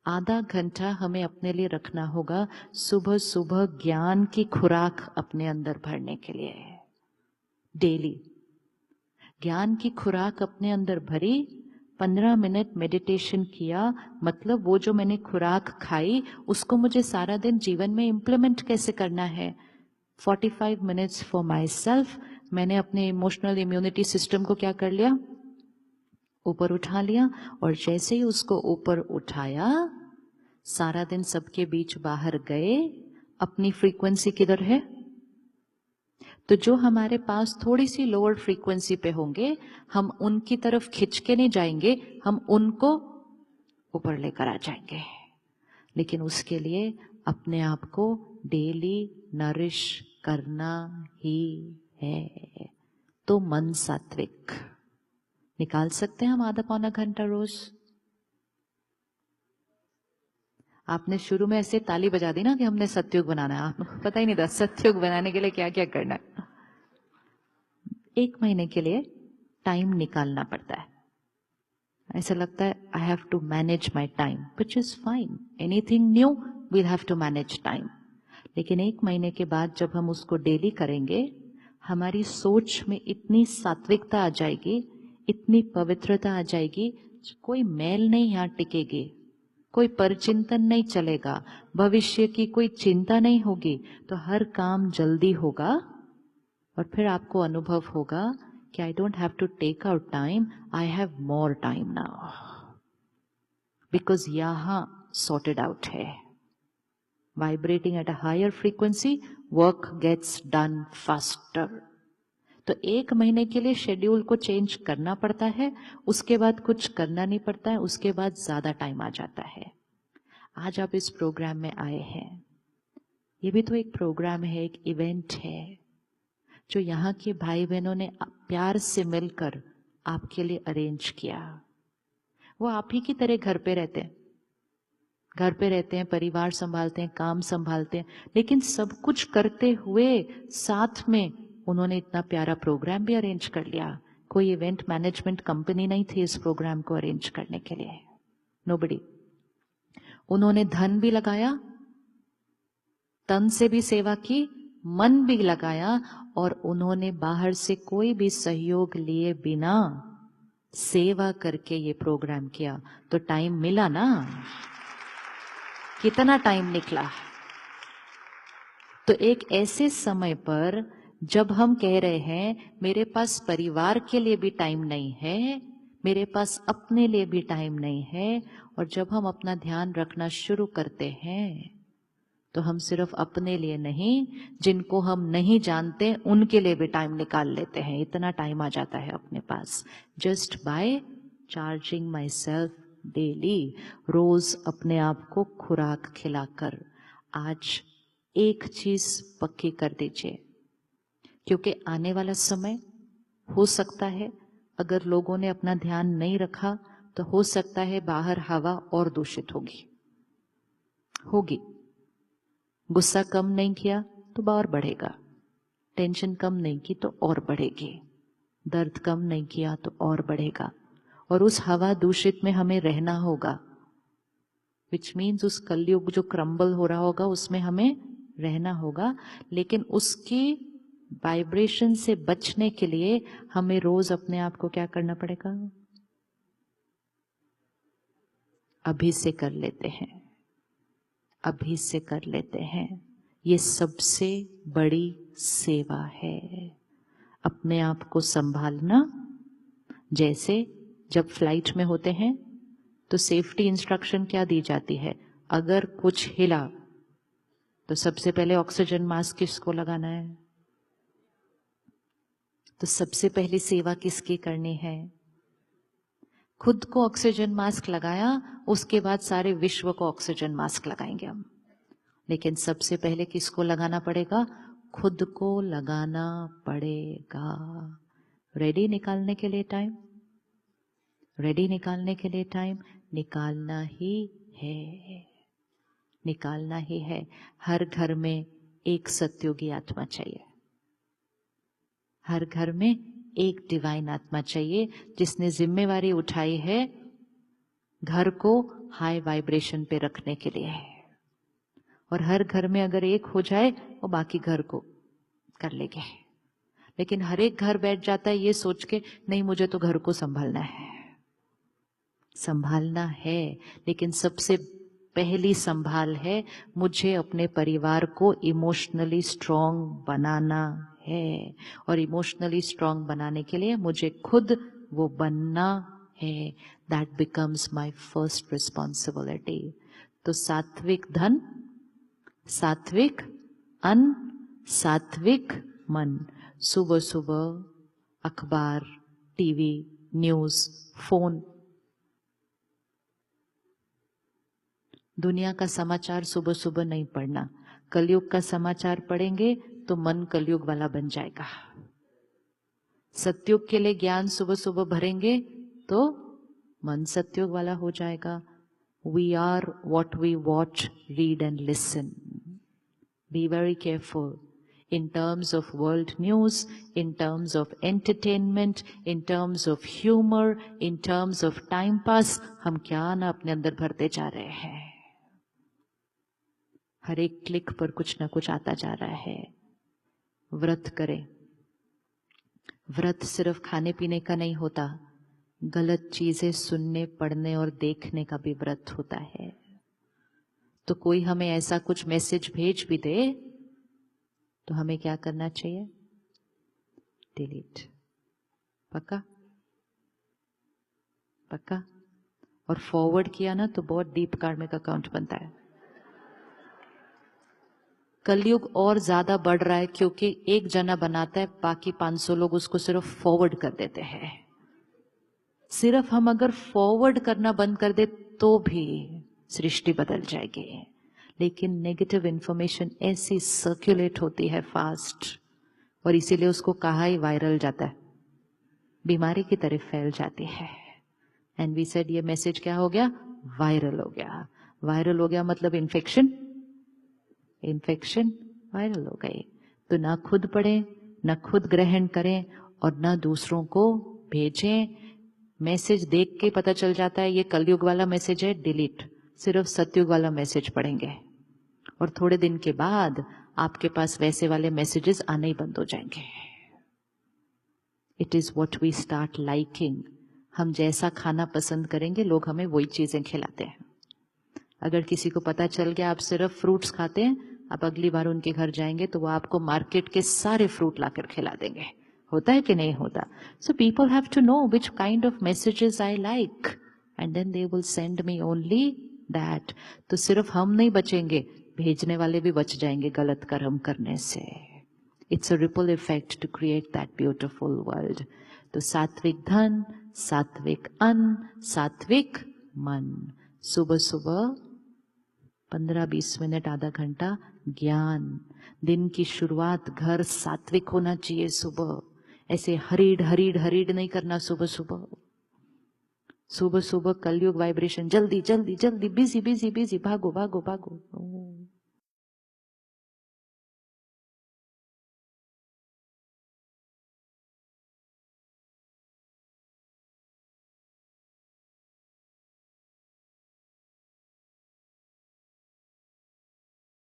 आधा घंटा हमें अपने लिए रखना होगा, सुबह सुबह ज्ञान की खुराक अपने अंदर भरने के लिए। डेली ज्ञान की खुराक अपने अंदर भरी, 15 मिनट मेडिटेशन किया, मतलब वो जो मैंने खुराक खाई उसको मुझे सारा दिन जीवन में इम्प्लीमेंट कैसे करना है। 45 मिनट्स फॉर माई सेल्फ। मैंने अपने इमोशनल इम्यूनिटी सिस्टम को क्या कर लिया, ऊपर उठा लिया, और जैसे ही उसको ऊपर उठाया, सारा दिन सबके बीच बाहर गए, अपनी फ्रीक्वेंसी किधर है। तो जो हमारे पास थोड़ी सी लोअर फ्रीक्वेंसी पे होंगे, हम उनकी तरफ खिंच के नहीं जाएंगे, हम उनको ऊपर लेकर आ जाएंगे। लेकिन उसके लिए अपने आप को डेली नरिश करना ही है। तो मन सात्विक निकाल सकते हैं हम आधा पौना घंटा रोज। आपने शुरू में ऐसे ताली बजा दी ना कि हमने सत्युग बनाना है, आपको पता ही नहीं था सत्युग बनाने के लिए क्या क्या करना है। 1 महीने के लिए टाइम निकालना पड़ता है। ऐसा लगता है I have to manage my time, which is fine, anything new we'll have to manage time. लेकिन 1 महीने के बाद जब हम उसको डेली करेंगे, हमारी सोच में इतनी सात्विकता आ जाएगी, इतनी पवित्रता आ जाएगी, कोई मैल नहीं यहाँ टिकेगी, कोई परचिंतन नहीं चलेगा, भविष्य की कोई चिंता नहीं होगी, तो हर काम जल्दी होगा। और फिर आपको अनुभव होगा कि I don't have to take out time, I have more time now, because यहां सॉर्टेड आउट है। Vibrating at a higher frequency, work gets done faster. तो 1 महीने के लिए शेड्यूल को चेंज करना पड़ता है, उसके बाद कुछ करना नहीं पड़ता है, उसके बाद ज्यादा टाइम आ जाता है। आज आप इस प्रोग्राम में आए हैं, ये भी तो एक प्रोग्राम है, एक इवेंट है, जो यहाँ के भाई बहनों ने प्यार से मिलकर आपके लिए अरेंज किया। वो आप ही की तरह घर पे रहते हैं, घर पे रहते हैं, परिवार संभालते हैं, काम संभालते हैं, लेकिन सब कुछ करते हुए साथ में उन्होंने इतना प्यारा प्रोग्राम भी अरेंज कर लिया। कोई इवेंट मैनेजमेंट कंपनी नहीं थी इस प्रोग्राम को अरेंज करने के लिए, नोबडी। उन्होंने धन भी लगाया, तन से भी सेवा की, मन भी लगाया, और उन्होंने बाहर से कोई भी सहयोग लिए बिना सेवा करके ये प्रोग्राम किया। तो टाइम मिला ना, कितना टाइम निकला। तो एक ऐसे समय पर जब हम कह रहे हैं मेरे पास परिवार के लिए भी टाइम नहीं है, मेरे पास अपने लिए भी टाइम नहीं है, और जब हम अपना ध्यान रखना शुरू करते हैं तो हम सिर्फ अपने लिए नहीं, जिनको हम नहीं जानते उनके लिए भी टाइम निकाल लेते हैं। इतना टाइम आ जाता है अपने पास, just by charging my self daily. रोज अपने आप को खुराक खिलाकर आज एक चीज पक्की कर दीजिए, क्योंकि आने वाला समय हो सकता है अगर लोगों ने अपना ध्यान नहीं रखा तो हो सकता है बाहर हवा और दूषित होगी। गुस्सा कम नहीं किया तो और बढ़ेगा, टेंशन कम नहीं की तो और बढ़ेगी, दर्द कम नहीं किया तो और बढ़ेगा। और उस हवा दूषित में हमें रहना होगा, विच मीन्स उस कलयुग जो क्रम्बल हो रहा होगा उसमें हमें रहना होगा। लेकिन उसकी वाइब्रेशन से बचने के लिए हमें रोज अपने आप को क्या करना पड़ेगा, अभी से कर लेते हैं, अभी से कर लेते हैं। ये सबसे बड़ी सेवा है, अपने आप को संभालना। जैसे जब फ्लाइट में होते हैं तो सेफ्टी इंस्ट्रक्शन क्या दी जाती है, अगर कुछ हिला तो सबसे पहले ऑक्सीजन मास्क किसको लगाना है। तो सबसे पहली सेवा किसकी करनी है, खुद को ऑक्सीजन मास्क लगाया, उसके बाद सारे विश्व को ऑक्सीजन मास्क लगाएंगे हम। लेकिन सबसे पहले किसको लगाना पड़ेगा, खुद को लगाना पड़ेगा। रेडी निकालने के लिए टाइम, रेडी निकालने के लिए टाइम निकालना ही है, निकालना ही है। हर घर में एक सत्योगी आत्मा चाहिए, हर घर में एक डिवाइन आत्मा चाहिए जिसने जिम्मेवारी उठाई है घर को हाई वाइब्रेशन पे रखने के लिए है। और हर घर में अगर एक हो जाए वो बाकी घर को कर लेंगे। लेकिन हर एक घर बैठ जाता है ये सोच के, नहीं मुझे तो घर को संभालना है। संभालना है, लेकिन सबसे पहली संभाल है मुझे अपने परिवार को इमोशनली स्ट्रांग बनाना है। और इमोशनली स्ट्रांग बनाने के लिए मुझे खुद वो बनना है। That becomes my first responsibility. तो सात्विक धन, सात्विक अन्न, सात्विक मन। सुबह सुबह अखबार, टीवी, न्यूज, फोन, दुनिया का समाचार सुबह सुबह नहीं पढ़ना। कलयुग का समाचार पढ़ेंगे तो मन कलयुग वाला बन जाएगा। सतयुग के लिए ज्ञान सुबह सुबह भरेंगे तो मन सतयुग वाला हो जाएगा। We are what we watch, read and listen. Be very careful in terms of world news, in terms of entertainment, in terms of humor, in terms of time pass, हम क्या ना अपने अंदर भरते जा रहे हैं। हर एक क्लिक पर कुछ ना कुछ आता जा रहा है। व्रत करें। व्रत सिर्फ खाने पीने का नहीं होता, गलत चीजें सुनने, पढ़ने और देखने का भी व्रत होता है। तो कोई हमें ऐसा कुछ मैसेज भेज भी दे तो हमें क्या करना चाहिए? डिलीट। पक्का? पक्का? और फॉरवर्ड किया ना तो बहुत डीप कार्मिक अकाउंट बनता है। कलयुग और ज्यादा बढ़ रहा है क्योंकि एक जना बनाता है, बाकी 500 लोग उसको सिर्फ फॉरवर्ड कर देते हैं। सिर्फ हम अगर फॉरवर्ड करना बंद कर दे तो भी सृष्टि बदल जाएगी। लेकिन नेगेटिव इंफॉर्मेशन ऐसी सर्कुलेट होती है फास्ट, और इसीलिए उसको कहा ही वायरल जाता है, बीमारी की तरफ फैल जाती है। एंड वी सेड ये मैसेज क्या हो गया? वायरल हो गया। वायरल हो गया मतलब इन्फेक्शन, इन्फेक्शन वायरल हो गई। तो ना खुद पढ़ें, ना खुद ग्रहण करें और ना दूसरों को भेजें। मैसेज देख के पता चल जाता है ये कलयुग वाला मैसेज है, डिलीट। सिर्फ सतयुग वाला मैसेज पढ़ेंगे और थोड़े दिन के बाद आपके पास वैसे वाले मैसेजेस आने ही बंद हो जाएंगे। It is what we start liking. हम जैसा खाना पसंद करेंगे लोग हमें वही चीजें खिलाते हैं। अगर किसी को पता चल गया आप सिर्फ फ्रूट्स खाते हैं, आप अगली बार उनके घर जाएंगे तो वो आपको मार्केट के सारे फ्रूट लाकर खिला देंगे। होता है कि नहीं होता? So people have to know which kind of messages I like and then they will send me only that. तो सिर्फ हम नहीं बचेंगे, भेजने वाले भी बच जाएंगे गलत कर्म करने से। It's a ripple effect to create that beautiful world. तो सात्विक धन, सात्विक अन्न, सात्विक मन। सुबह सुबह 15-20 मिनट, आधा घंटा ज्ञान। दिन की शुरुआत घर सात्विक होना चाहिए। सुबह ऐसे हरीड हरीड हरीड नहीं करना। सुबह सुबह सुबह सुबह कलयुग वाइब्रेशन, जल्दी जल्दी जल्दी, बिजी बिजी बिजी, भागो भागो भागो।